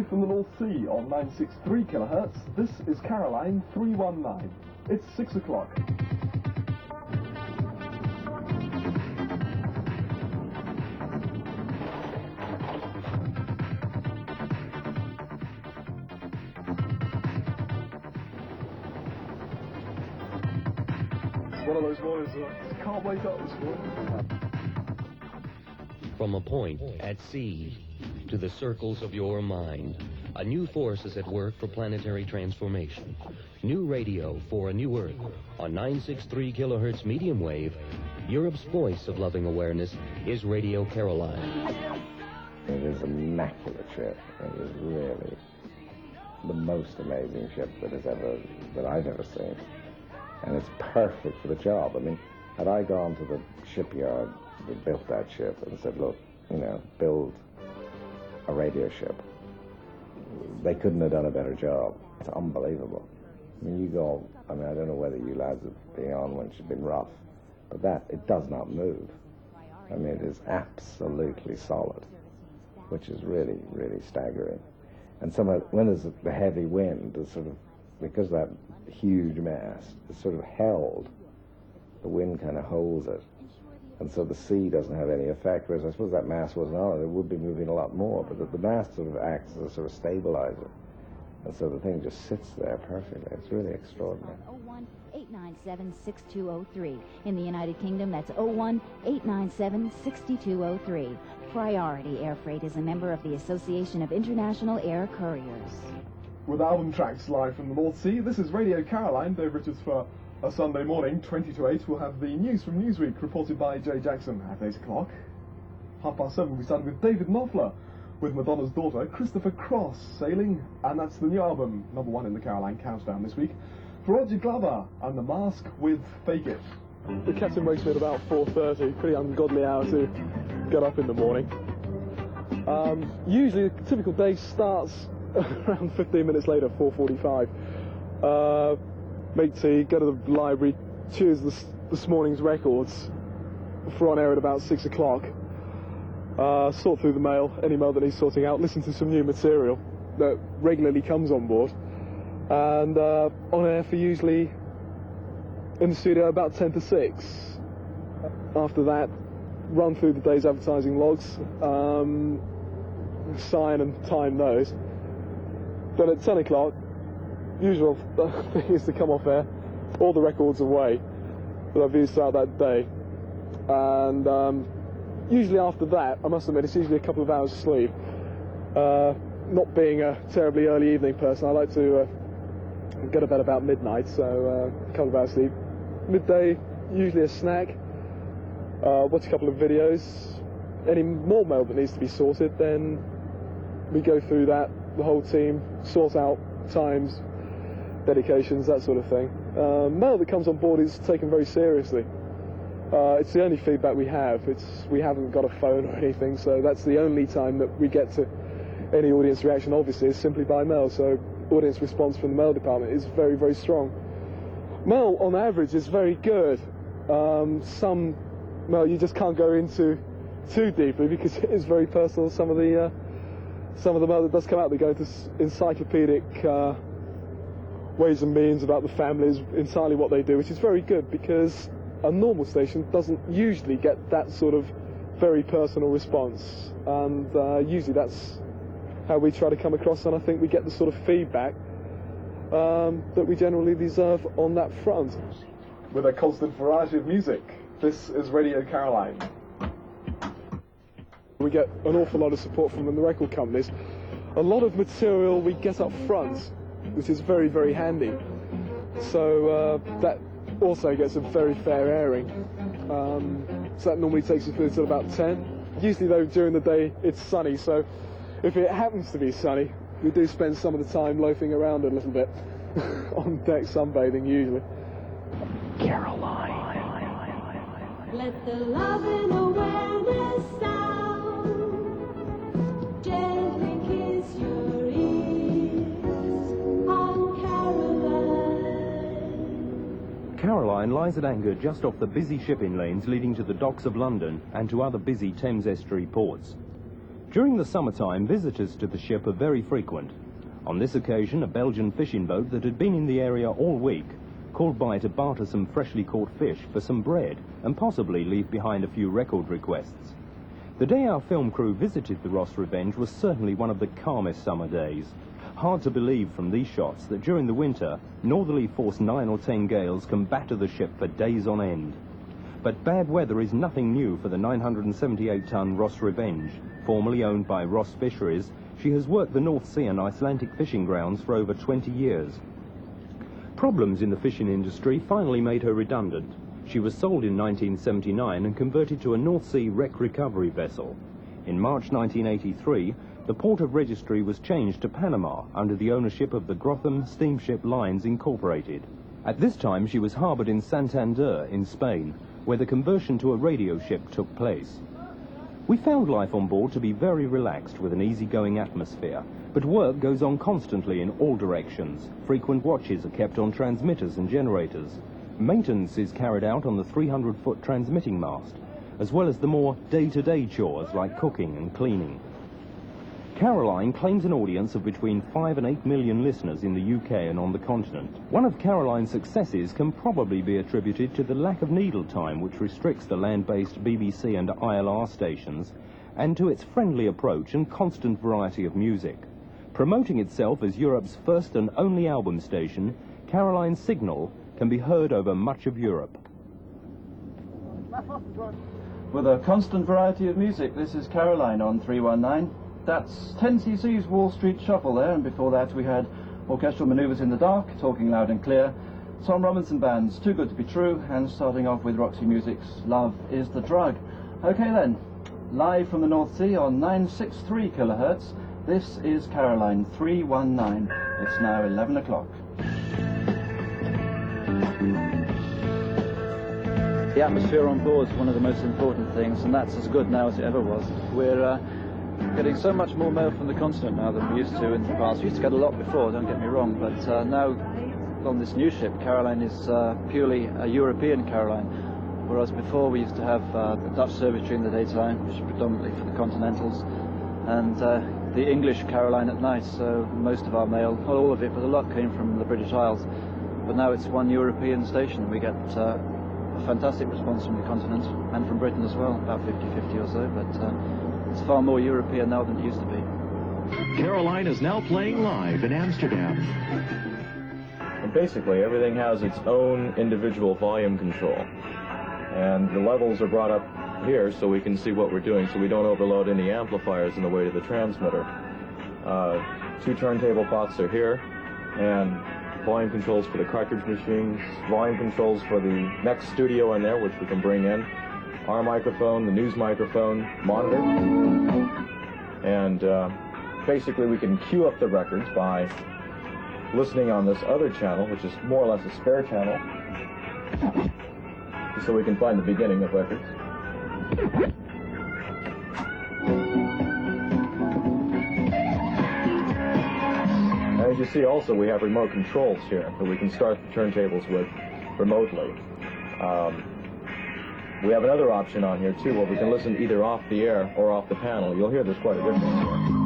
live from the North Sea on 963 kilohertz. This is Caroline 319. It's 6 o'clock. It's one of those mornings that I can't wake up this morning. From a point at sea to the circles of your mind, a new force is at work for planetary transformation. New radio for a new Earth on 963 kilohertz medium wave. Europe's voice of loving awareness is Radio Caroline. It is an immaculate ship. It is really the most amazing ship that I've ever seen. And it's perfect for the job. I mean, had I gone to the shipyard that built that ship and said, look, you know, build a radio ship, they couldn't have done a better job. It's unbelievable. I mean, I don't know whether you lads have been on when she's been rough, but it does not move. I mean, it is absolutely solid, which is really, really staggering. And when there's the heavy wind, because that huge mast is sort of held, the wind kind of holds it. And so the sea doesn't have any effect, whereas I suppose that mast wasn't on it, it would be moving a lot more, but the mast sort of acts as a sort of stabilizer. And so the thing just sits there perfectly. It's really extraordinary. 01-897-6203. In the United Kingdom, that's 01-897-6203. Priority Air Freight is a member of the Association of International Air Couriers. With album tracks live from the North Sea, this is Radio Caroline. Dave Richards for a Sunday morning, 20 to 8. We'll have the news from Newsweek, reported by Jay Jackson at 8 o'clock. 7:30, we started with David Knopfler, with Madonna's daughter, Christopher Cross, sailing, and that's the new album, #1 in the Caroline Countdown this week. For Roger Glover and The Mask with Fake It. The captain wakes me at about 4:30, pretty ungodly hour to get up in the morning. Usually a typical day starts around 15 minutes later, 4:45. Make tea, go to the library, choose this morning's records for on air at about 6 o'clock. Sort through the mail, any mail that needs sorting out, listen to some new material that regularly comes on board. And on air for usually in the studio about 10 to 6. After that, run through the day's advertising logs, sign and time those. Then at 10 o'clock, usual thing is to come off air, all the records away that I've used throughout that day. And usually after that, I must admit, it's usually a couple of hours sleep. Not being a terribly early evening person, I like to go to bed about midnight, so a couple of hours sleep. Midday, usually a snack, watch a couple of videos. Any more mail that needs to be sorted, then we go through that, the whole team, sort out times, dedications, that sort of thing. Mail that comes on board is taken very seriously. It's the only feedback we have. We haven't got a phone or anything, so that's the only time that we get to any audience reaction, obviously, is simply by mail. So audience response from the mail department is very, very strong. Mail, on average, is very good. Some mail you just can't go into too deeply because it is very personal. Some of the mail that does come out, they go into encyclopedic ways and means about the families, entirely what they do, which is very good because a normal station doesn't usually get that sort of very personal response, and usually that's how we try to come across, and I think we get the sort of feedback that we generally deserve on that front. With a constant variety of music, this is Radio Caroline. We get an awful lot of support from the record companies. A lot of material we get up front, which is very, very handy. So that also gets a very fair airing. So that normally takes us through till about 10. Usually though, during the day, it's sunny, so if it happens to be sunny, we do spend some of the time loafing around a little bit on deck sunbathing usually. Caroline. Let the love and awareness sound gently kiss your ears on Caroline. Caroline lies at anchor just off the busy shipping lanes leading to the docks of London and to other busy Thames estuary ports. During the summertime, visitors to the ship are very frequent. On this occasion, a Belgian fishing boat that had been in the area all week called by to barter some freshly caught fish for some bread and possibly leave behind a few record requests. The day our film crew visited the Ross Revenge was certainly one of the calmest summer days. Hard to believe from these shots that during the winter, northerly force 9 or 10 gales can batter the ship for days on end. But bad weather is nothing new for the 978-ton Ross Revenge. Formerly owned by Ross Fisheries, she has worked the North Sea and Icelandic fishing grounds for over 20 years. Problems in the fishing industry finally made her redundant. She was sold in 1979 and converted to a North Sea wreck recovery vessel. In March 1983, the port of registry was changed to Panama under the ownership of the Grotham Steamship Lines Incorporated. At this time, she was harboured in Santander in Spain, where the conversion to a radio ship took place. We found life on board to be very relaxed with an easygoing atmosphere, but work goes on constantly in all directions. Frequent watches are kept on transmitters and generators. Maintenance is carried out on the 300-foot transmitting mast, as well as the more day-to-day chores like cooking and cleaning. Caroline claims an audience of between 5 and 8 million listeners in the UK and on the continent. One of Caroline's successes can probably be attributed to the lack of needle time which restricts the land-based BBC and ILR stations, and to its friendly approach and constant variety of music. Promoting itself as Europe's first and only album station, Caroline's signal can be heard over much of Europe. With a constant variety of music, this is Caroline on 319. That's 10cc's Wall Street Shuffle there, and before that we had Orchestral Manoeuvres in the Dark, Talking Loud and Clear, Tom Robinson Band's Too Good to Be True, and starting off with Roxy Music's Love is the Drug. Okay then, live from the North Sea on 963 kilohertz, this is Caroline 319. It's now 11 o'clock. The atmosphere on board is one of the most important things, and that's as good now as it ever was. We're getting so much more mail from the continent now than we used to in the past. We used to get a lot before, don't get me wrong, but now on this new ship, Caroline is purely a European Caroline, whereas before we used to have the Dutch service during the daytime, which is predominantly for the continentals, and the English Caroline at night. So most of our mail, not all of it, but a lot came from the British Isles. But now it's one European station. We get a fantastic response from the continent and from Britain as well, about 50-50 or so, but it's far more European now than it used to be. Caroline is now playing live in Amsterdam. And basically, everything has its own individual volume control. And the levels are brought up here so we can see what we're doing, so we don't overload any amplifiers in the way to the transmitter. 2 turntable pots are here, and volume controls for the cartridge machines, volume controls for the next studio in there, which we can bring in, our microphone, the news microphone, monitor, and basically we can queue up the records by listening on this other channel, which is more or less a spare channel, so we can find the beginning of records. As you see also, we have remote controls here that we can start the turntables with remotely. We have another option on here too where we can listen either off the air or off the panel. You'll hear there's quite a difference here.